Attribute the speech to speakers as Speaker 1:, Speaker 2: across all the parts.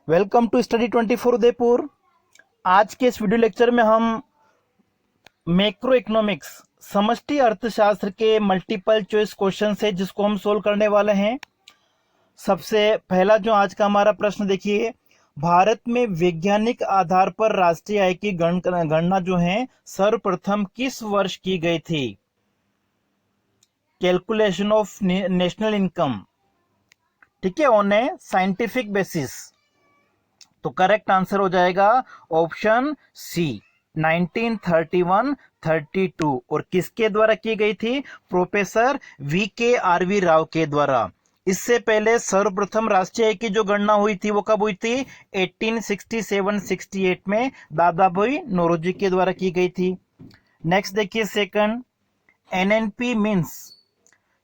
Speaker 1: Welcome to study 24 Udaipur. आज के इस वीडियो लेक्चर में हम मैक्रो इकोनॉमिक्स समष्टि अर्थशास्त्र के मल्टीपल चॉइस क्वेश्चन है जिसको हम सोल्व करने वाले हैं। सबसे पहला जो आज का हमारा प्रश्न देखिए, भारत में वैज्ञानिक आधार पर राष्ट्रीय आय की गणना जो है सर्वप्रथम किस वर्ष की गई थी? कैलकुलेशन ऑफ नेशनल इनकम, ठीक है, ऑन ए साइंटिफिक बेसिस। तो करेक्ट आंसर हो जाएगा ऑप्शन सी 1931-32। और किसके द्वारा की गई थी? प्रोफेसर VKRV राव के द्वारा। इससे पहले सर्वप्रथम राष्ट्रीय आय की जो गणना हुई थी वो कब हुई थी? 1867-68 में दादा भाई नौरोजी के द्वारा की गई थी। नेक्स्ट देखिए सेकंड, NNP मीन्स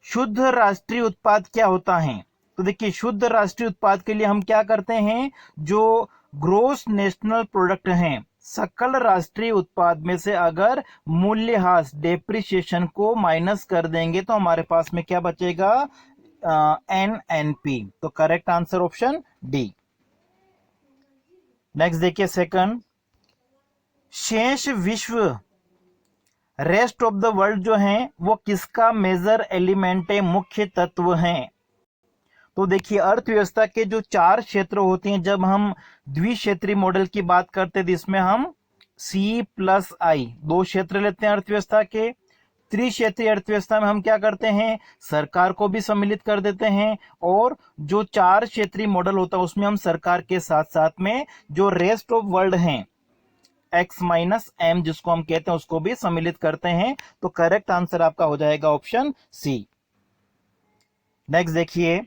Speaker 1: शुद्ध राष्ट्रीय उत्पाद क्या होता है? तो देखिए शुद्ध राष्ट्रीय उत्पाद के लिए हम क्या करते हैं, जो ग्रोस नेशनल प्रोडक्ट हैं, सकल राष्ट्रीय उत्पाद में से अगर मूल्यह्रास डेप्रिसिएशन को माइनस कर देंगे तो हमारे पास में क्या बचेगा? NNP। तो correct answer option D. Next देखिए सेकंड, शेष विश्व रेस्ट ऑफ द वर्ल्ड जो है वो किसका मेजर एलिमेंट है, मुख्य तत्व है? तो देखिए अर्थव्यवस्था के जो 4 क्षेत्र होते हैं, जब हम द्विक्षेत्रीय मॉडल की बात करते हैं तो इसमें हम C+I 2 क्षेत्र लेते हैं अर्थव्यवस्था के। त्रिक्षेत्रीय अर्थव्यवस्था में हम क्या करते हैं, सरकार को भी सम्मिलित कर देते हैं। और जो 4 क्षेत्रीय मॉडल होता है उसमें हम सरकार के साथ साथ में जो रेस्ट ऑफ वर्ल्ड हैं X-M जिसको हम कहते हैं उसको भी सम्मिलित करते हैं। तो करेक्ट आंसर आपका हो जाएगा ऑप्शन सी। नेक्स्ट देखिए,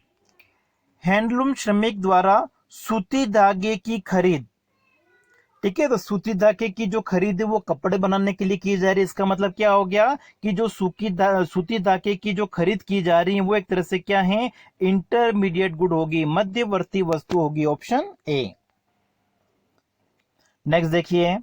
Speaker 1: हैंडलूम श्रमिक द्वारा सूती धागे की खरीद, ठीक है, तो सूती धागे की जो खरीद है वो कपड़े बनाने के लिए की जा रही है। इसका मतलब क्या हो गया कि जो सूती धागे की जो खरीद की जा रही है वो एक तरह से क्या है, इंटरमीडिएट गुड होगी, मध्यवर्ती वस्तु होगी, ऑप्शन ए। नेक्स्ट देखिए,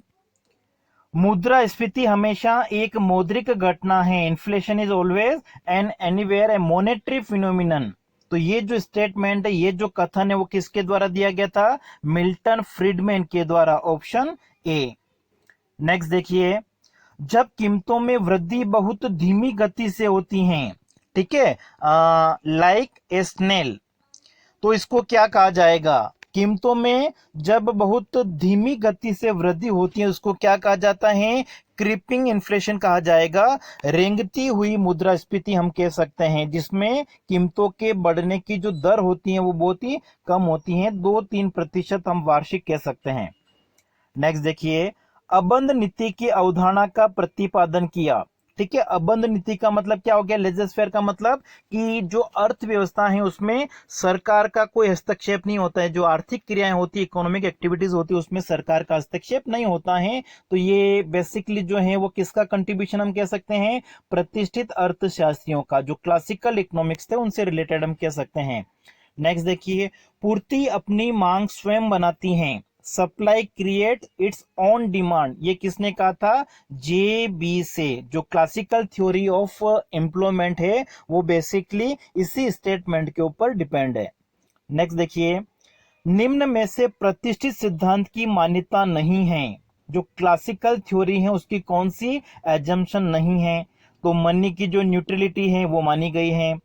Speaker 1: मुद्रास्फीति हमेशा एक मौद्रिक घटना है, inflation is always and anywhere A monetary phenomenon. तो ये जो स्टेटमेंट है, ये जो कथन है वो किसके द्वारा दिया गया था? मिल्टन फ्रीडमैन के द्वारा, ऑप्शन ए। नेक्स्ट देखिए, जब कीमतों में वृद्धि बहुत धीमी गति से होती है, ठीक है, लाइक ए स्नेल, तो इसको क्या कहा जाएगा? कीमतों में जब बहुत धीमी गति से वृद्धि होती है उसको क्या कहा जाता है? क्रीपिंग इन्फ्लेशन कहा जाएगा। रेंगती हुई मुद्रास्फीति हम कह सकते हैं, जिसमें कीमतों के बढ़ने की जो दर होती है वो बहुत ही कम होती है, 2-3% हम वार्षिक कह सकते हैं। नेक्स्ट देखिए, अबंध नीति की अवधारणा का प्रतिपादन किया, ठीक है। अबंध नीति का मतलब क्या हो गया? लेजर फेयर का मतलब कि जो अर्थव्यवस्था है उसमें सरकार का कोई हस्तक्षेप नहीं होता है, जो आर्थिक क्रियाएं होती है, इकोनॉमिक एक्टिविटीज होती है, उसमें सरकार का हस्तक्षेप नहीं होता है। तो ये बेसिकली जो है वो किसका कंट्रीब्यूशन हम कह सकते हैं? प्रतिष्ठित अर्थशास्त्रियों का, जो क्लासिकल इकोनॉमिक्स थे उनसे रिलेटेड हम कह सकते हैं। नेक्स्ट देखिए, पूर्ति अपनी मांग स्वयं बनाती है, supply create its own demand, ये किसने कहा था? JB से। जो क्लासिकल थ्योरी ऑफ एम्प्लॉयमेंट है वो बेसिकली इसी स्टेटमेंट के ऊपर डिपेंड है। नेक्स्ट देखिए, निम्न में से प्रतिष्ठित सिद्धांत की मान्यता नहीं है, जो क्लासिकल थ्योरी है उसकी कौन सी एजम्पशन नहीं है? तो मनी की जो न्यूट्रलिटी है वो मानी गई है।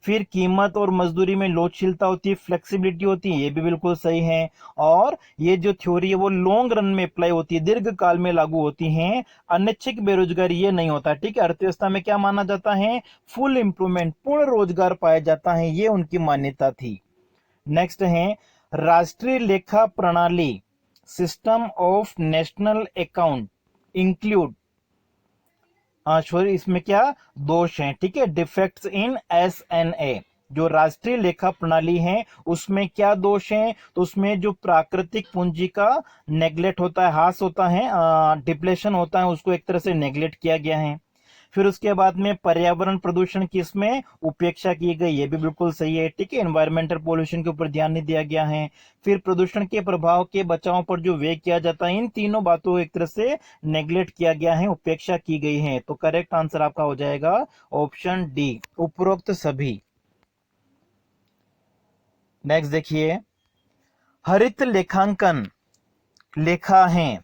Speaker 1: फिर कीमत और मजदूरी में लोचशीलता होती है, फ्लेक्सिबिलिटी होती है, ये भी बिल्कुल सही है। और ये जो थ्योरी है वो लॉन्ग रन में अप्लाई होती है, दीर्घ काल में लागू होती है। अनैच्छिक बेरोजगारी ये नहीं होता, ठीक है। अर्थव्यवस्था में क्या माना जाता है? फुल एम्प्लॉयमेंट, पूर्ण रोजगार पाया जाता है, ये उनकी मान्यता थी। नेक्स्ट है राष्ट्रीय लेखा प्रणाली, system of national account include, sorry इसमें क्या दोष है, ठीक है, डिफेक्ट्स इन SNA। जो राष्ट्रीय लेखा प्रणाली है उसमें क्या दोष है? तो उसमें जो प्राकृतिक पूंजी का नेग्लेक्ट होता है, हास होता है, डिप्लेशन होता है, उसको एक तरह से नेग्लेक्ट किया गया है। फिर उसके बाद में पर्यावरण प्रदूषण की इसमें उपेक्षा की गई, ये भी बिल्कुल सही है, ठीक है। एनवायरमेंटल पोल्यूशन के ऊपर ध्यान नहीं दिया गया है। फिर प्रदूषण के प्रभाव के बचाव पर जो व्यय किया जाता है, इन तीनों बातों को एक तरह से नेग्लेक्ट किया गया है, उपेक्षा की गई है। तो करेक्ट आंसर आपका हो जाएगा ऑप्शन डी, उपरोक्त सभी। नेक्स्ट देखिए, हरित लेखांकन लेखा है।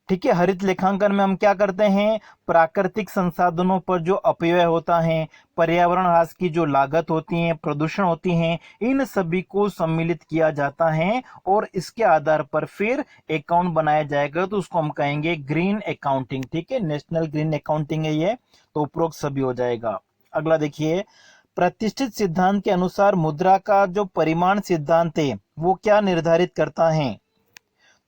Speaker 1: ठीक है, हरित लेखांकन में हम क्या करते हैं, प्राकृतिक संसाधनों पर जो अपव्यय होता है, पर्यावरण ह्रास की जो लागत होती है, प्रदूषण होती है, इन सभी को सम्मिलित किया जाता है और इसके आधार पर फिर अकाउंट बनाया जाएगा, तो उसको हम कहेंगे ग्रीन अकाउंटिंग। ठीक है, नेशनल ग्रीन अकाउंटिंग है ये, तो उपरोक्त सभी हो जाएगा। अगला देखिए, प्रतिष्ठित सिद्धांत के अनुसार मुद्रा का जो परिमाण सिद्धांत है वो क्या निर्धारित करता है।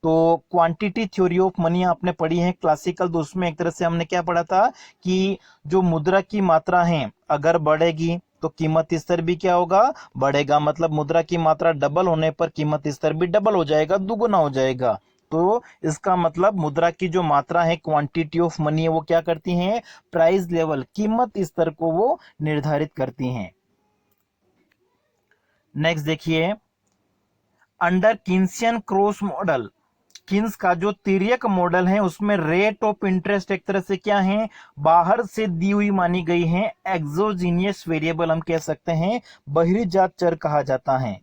Speaker 1: तो क्वांटिटी थ्योरी ऑफ मनी आपने पढ़ी है क्लासिकल, तो उसमें एक तरह से हमने क्या पढ़ा था कि जो मुद्रा की मात्रा है अगर बढ़ेगी तो कीमत स्तर भी क्या होगा, बढ़ेगा। मतलब मुद्रा की मात्रा डबल होने पर कीमत स्तर भी डबल हो जाएगा, दुगुना हो जाएगा। तो इसका मतलब मुद्रा की जो मात्रा है, क्वांटिटी ऑफ मनी है, वो क्या करती है, प्राइस लेवल, कीमत स्तर को वो निर्धारित करती हैं। नेक्स्ट देखिए, under Keynesian cross model, Keynes का जो तिर्यक मॉडल है उसमें रेट ऑफ इंटरेस्ट एक तरह से क्या है, बाहर से दी हुई मानी गई है, एक्सोजीनियस वेरिएबल हम कह सकते हैं, बहिर्जात चर कहा जाता है।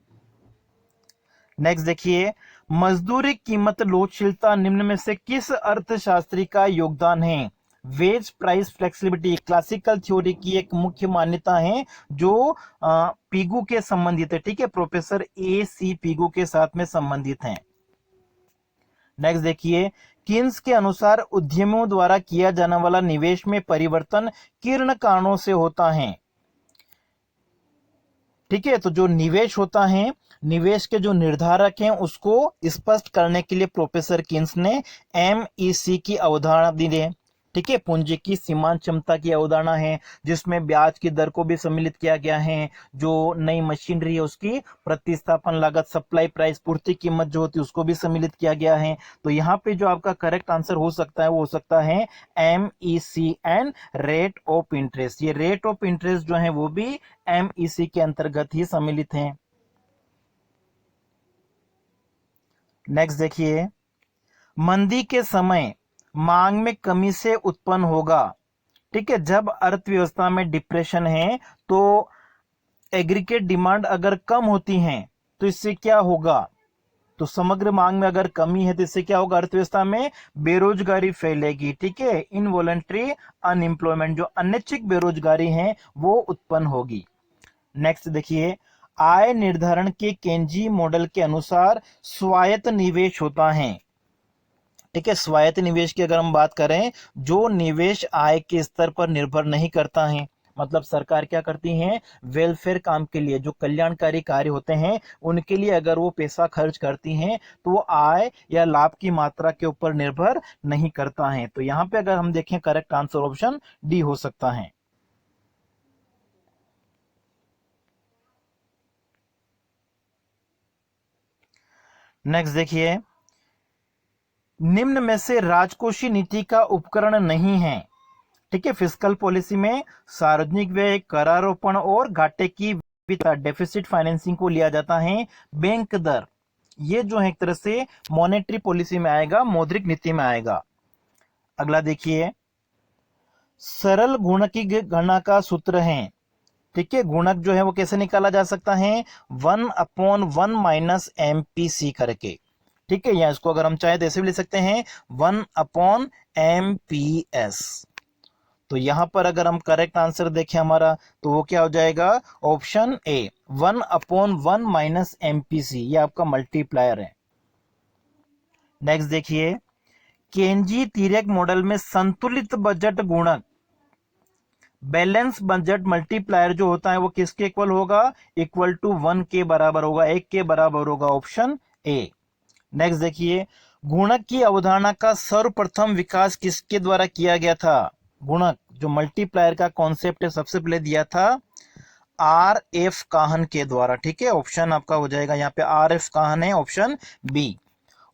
Speaker 1: नेक्स्ट देखिए, मजदूरी कीमत लोचशीलता निम्न में से किस अर्थशास्त्री का योगदान है। Wage price flexibility classical theory की एक मुख्य मान्यता है जो पीगू के संबंधित है। ठीक है, प्रोफेसर ए सी पीगू के साथ में संबंधित है। नेक्स्ट देखिए, किन्स के अनुसार उद्यमियों द्वारा किया जाने वाला निवेश में परिवर्तन किन कारणों से होता है। ठीक है, तो जो निवेश होता है, निवेश के जो निर्धारक हैं उसको स्पष्ट करने के लिए प्रोफेसर किन्स ने एमईसी की अवधारणा दी है। ठीक है, पूंजी की सीमांत क्षमता की अवधारणा है जिसमें ब्याज की दर को भी सम्मिलित किया गया है, जो नई मशीनरी है उसकी प्रतिस्थापन लागत, सप्लाई प्राइस, पूर्ति कीमत जो होती है उसको भी सम्मिलित किया गया है। तो यहाँ पे जो आपका करेक्ट आंसर हो सकता है वो हो सकता है MEC and rate of interest. ये रेट ऑफ इंटरेस्ट जो है वो भी एमईसी के अंतर्गत ही सम्मिलित हैं। नेक्स्ट देखिए, मंदी के समय मांग में कमी से उत्पन्न होगा। ठीक है, जब अर्थव्यवस्था में डिप्रेशन है तो एग्रीगेट डिमांड अगर कम होती है तो इससे क्या होगा, तो समग्र मांग में अगर कमी है तो इससे क्या होगा, अर्थव्यवस्था में बेरोजगारी फैलेगी। ठीक है, इनवॉलंटरी अनएम्प्लॉयमेंट, जो अनैच्छिक बेरोजगारी है वो उत्पन्न होगी। नेक्स्ट देखिए, आय निर्धारण के केंजी मॉडल के अनुसार स्वायत्त निवेश होता है। ठीक है, स्वायत्त निवेश की अगर हम बात करें, जो निवेश आय के स्तर पर निर्भर नहीं करता है, मतलब सरकार क्या करती है, वेलफेयर काम के लिए जो कल्याणकारी कार्य होते हैं उनके लिए अगर वो पैसा खर्च करती हैं तो वो आय या लाभ की मात्रा के ऊपर निर्भर नहीं करता है। तो यहाँ पे अगर हम देखें करेक्ट आंसर ऑप्शन डी हो सकता है। नेक्स्ट देखिए, निम्न में से राजकोषीय नीति का उपकरण नहीं है। ठीक है, फिस्कल पॉलिसी में सार्वजनिक व्यय, करारोपण और घाटे की डेफिसिट फाइनेंसिंग को लिया जाता है। बैंक दर ये जो है एक तरह से मॉनेटरी पॉलिसी में आएगा, मौद्रिक नीति में आएगा। अगला देखिए, सरल गुणक की गणना का सूत्र है। ठीक है, गुणक जो है वो कैसे निकाला जा सकता है, 1/1 माइनस एमपीसी करके। ठीक है, या इसको अगर हम चाहे तो ऐसे भी लिख सकते हैं 1/MPS। तो यहां पर अगर हम करेक्ट आंसर देखें हमारा तो वो क्या हो जाएगा, ऑप्शन ए 1/1 माइनस एमपीसी, ये आपका मल्टीप्लायर है। नेक्स्ट देखिए, केंजी तिर्यक मॉडल में संतुलित बजट गुणक, बैलेंस बजट मल्टीप्लायर जो होता है वो किसके इक्वल होगा, इक्वल टू 1 के बराबर होगा, 1 के बराबर होगा, ऑप्शन ए। नेक्स्ट देखिए, गुणक की अवधारणा का सर्वप्रथम विकास किसके द्वारा किया गया था। गुणक जो मल्टीप्लायर का कॉन्सेप्ट है सबसे पहले दिया था आर एफ काहन के द्वारा। ठीक है, ऑप्शन आपका हो जाएगा यहाँ पे आर एफ काहन है, ऑप्शन बी।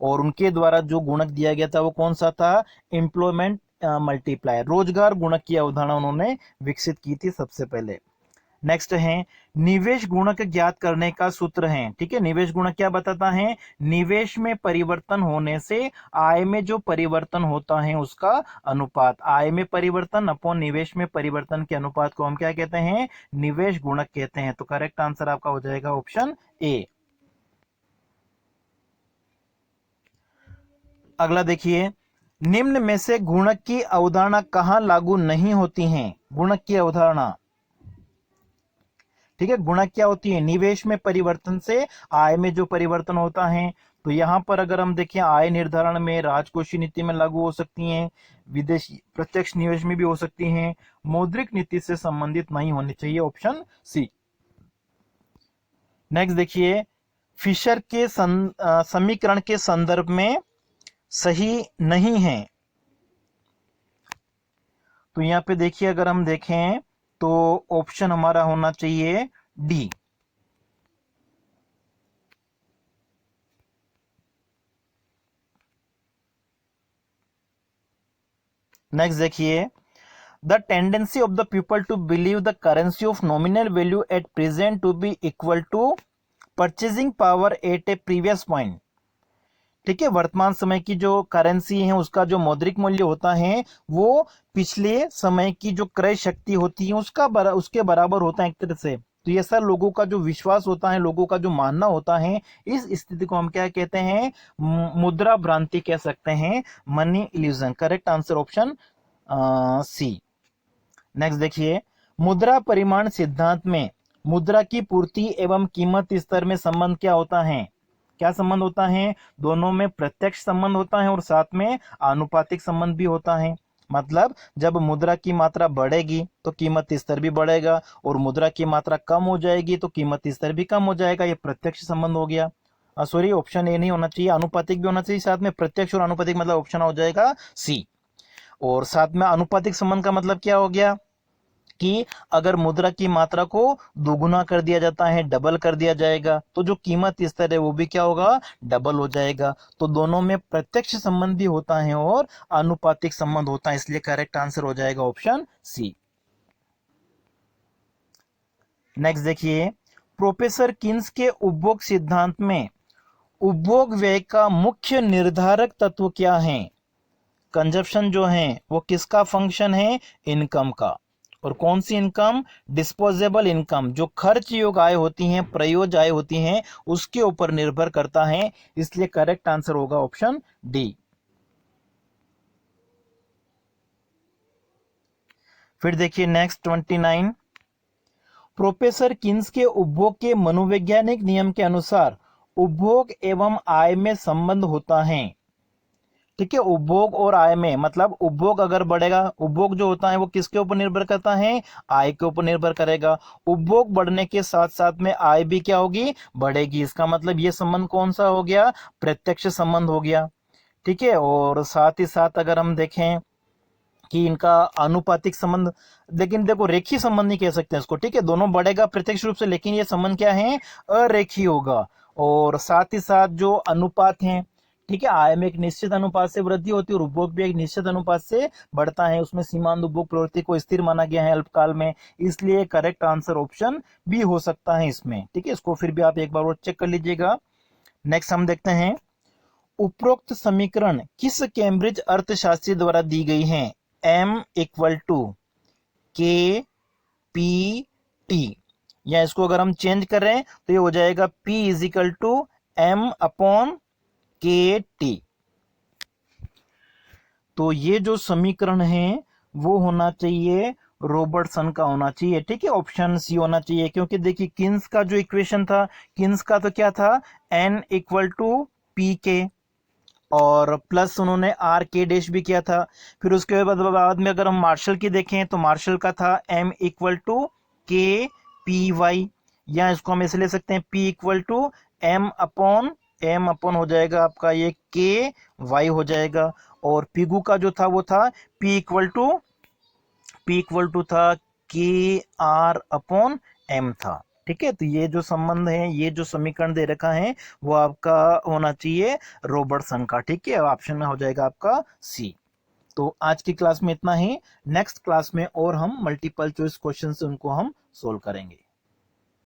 Speaker 1: और उनके द्वारा जो गुणक दिया गया था वो कौन सा था, एम्प्लॉयमेंट मल्टीप्लायर, रोजगार गुणक की अवधारणा उन्होंने विकसित की थी सबसे पहले। नेक्स्ट है, निवेश गुणक ज्ञात करने का सूत्र है। ठीक है, निवेश गुणक क्या बताता है, निवेश में परिवर्तन होने से आय में जो परिवर्तन होता है उसका अनुपात, आय में परिवर्तन अपॉन निवेश में परिवर्तन के अनुपात को हम क्या कहते हैं, निवेश गुणक कहते हैं। तो करेक्ट आंसर आपका हो जाएगा ऑप्शन ए। अगला देखिए, निम्न में से गुणक की अवधारणा कहाँ लागू नहीं होती हैं? गुणक की अवधारणा, ठीक है। गुणक क्या होती है? निवेश में परिवर्तन से आय में जो परिवर्तन होता है। तो यहां पर अगर हम देखें, आय निर्धारण में राजकोषीय नीति में लागू हो सकती हैं, विदेशी प्रत्यक्ष निवेश में भी हो सकती हैं, मौद्रिक नीति से संबंधित नहीं होनी चाहिए, ऑप्शन सी। नेक्स्ट देखिए, फिशर के समीकरण के संदर्भ में सही नहीं है। तो यहाँ पे देखिए, अगर हम देखें तो ऑप्शन हमारा होना चाहिए डी। नेक्स्ट देखिए, the tendency of the people to believe the currency of nominal value at present to be equal to purchasing power at a previous point. ठीक है, वर्तमान समय की जो करेंसी है उसका जो मौद्रिक मूल्य होता है वो पिछले समय की जो क्रय शक्ति होती है उसके बराबर होता है एक तरह से। तो ये सर लोगों का जो विश्वास होता है, लोगों का जो मानना होता है, इस स्थिति को हम क्या कहते हैं? मुद्रा भ्रांति कह सकते हैं, money illusion. Correct answer option C. Next देखिए, मुद्रा परिमाण सिद्धांत में मुद्रा की पूर्ति एवं कीमत स्तर में संबंध क्या होता है? क्या संबंध होता है? दोनों में प्रत्यक्ष संबंध होता है और साथ में आनुपातिक संबंध भी होता है। मतलब जब मुद्रा की मात्रा बढ़ेगी तो कीमत स्तर भी बढ़ेगा, और मुद्रा की मात्रा कम हो जाएगी तो कीमत स्तर भी कम हो जाएगा। ये प्रत्यक्ष संबंध हो गया। सॉरी, ऑप्शन ए नहीं होना चाहिए, आनुपातिक भी होना चाहिए साथ में। प्रत्यक्ष और आनुपातिक मतलब ऑप्शन हो जाएगा सी। और साथ में आनुपातिक संबंध का मतलब क्या हो गया कि अगर मुद्रा की मात्रा को दोगुना कर दिया जाता है, डबल कर दिया जाएगा, तो जो कीमत स्तर है वो भी क्या होगा? डबल हो जाएगा। तो दोनों में प्रत्यक्ष संबंध भी होता है और आनुपातिक संबंध होता है, इसलिए करेक्ट आंसर हो जाएगा ऑप्शन सी। नेक्स्ट देखिए, प्रोफेसर किन्स के उपभोग सिद्धांत में उपभोग व्यय का मुख्य निर्धारक तत्व क्या है? कंजप्शन जो है वो किसका फंक्शन है? इनकम का। और कौन सी इनकम? Disposable income. जो खर्च योग्य आय होती हैं, प्रयोज्य आय होती हैं, उसके ऊपर निर्भर करता है, इसलिए करेक्ट आंसर होगा ऑप्शन डी। फिर देखिए नेक्स्ट 29, प्रोफेसर किन्स के उपभोग के मनोवैज्ञानिक नियम के अनुसार उपभोग एवं आय में संबंध होता है। ठीक है, उपभोग और आय में, मतलब उपभोग अगर बढ़ेगा, उपभोग जो होता है वो किसके ऊपर निर्भर करता है? आय के ऊपर निर्भर करेगा। उपभोग बढ़ने के साथ साथ में आय भी क्या होगी? बढ़ेगी। इसका मतलब ये संबंध कौन सा हो गया? प्रत्यक्ष संबंध हो गया। ठीक है, और साथ ही साथ अगर हम देखें कि इनका आनुपातिक संबंध, लेकिन देखो रेखीय संबंध नहीं कह सकते इसको। ठीक है, दोनों बढ़ेगा प्रत्यक्ष रूप से, लेकिन ये संबंध क्या है? अरेखीय होगा। और साथ ही साथ जो अनुपात है, ठीक है, आय में एक निश्चित अनुपात से वृद्धि होती है और उपभोग भी एक निश्चित अनुपात से बढ़ता है। उसमें सीमांत उपभोग प्रवृत्ति को स्थिर माना गया है अल्पकाल में, इसलिए करेक्ट आंसर ऑप्शन बी हो सकता है इसमें। ठीक है, इसको फिर भी आप एक बार और चेक कर लीजिएगा। नेक्स्ट हम देखते हैं, उपरोक्त समीकरण किस कैम्ब्रिज अर्थशास्त्री द्वारा दी गई है? M equal to K P T, या इसको अगर हम चेंज करें तो ये हो जाएगा P is equal to M upon K T. तो ये जो समीकरण है वो होना चाहिए रॉबर्टसन का होना चाहिए। ठीक है, ऑप्शन सी होना चाहिए, क्योंकि देखिए किन्स का जो इक्वेशन था, किन्स का तो क्या था? N इक्वल टू पी के, और प्लस उन्होंने आर के डैश भी किया था। फिर उसके बाद में अगर हम मार्शल की देखें तो मार्शल का था M equal to K P Y, या इसको हम ऐसे ले सकते हैं P equal to M upon हो जाएगा आपका ये के वाई हो जाएगा। और पिगू का जो था वो था P इक्वल टू था के आर अपॉन M था। ठीक है, तो ये जो संबंध है, ये जो समीकरण दे रखा है वो आपका होना चाहिए रॉबर्टसन का। ठीक है, ऑप्शन में हो जाएगा आपका सी। तो आज की क्लास में इतना ही। नेक्स्ट क्लास में और हम मल्टीपल चॉइस क्वेश्चन से उनको हम सोल्व करेंगे।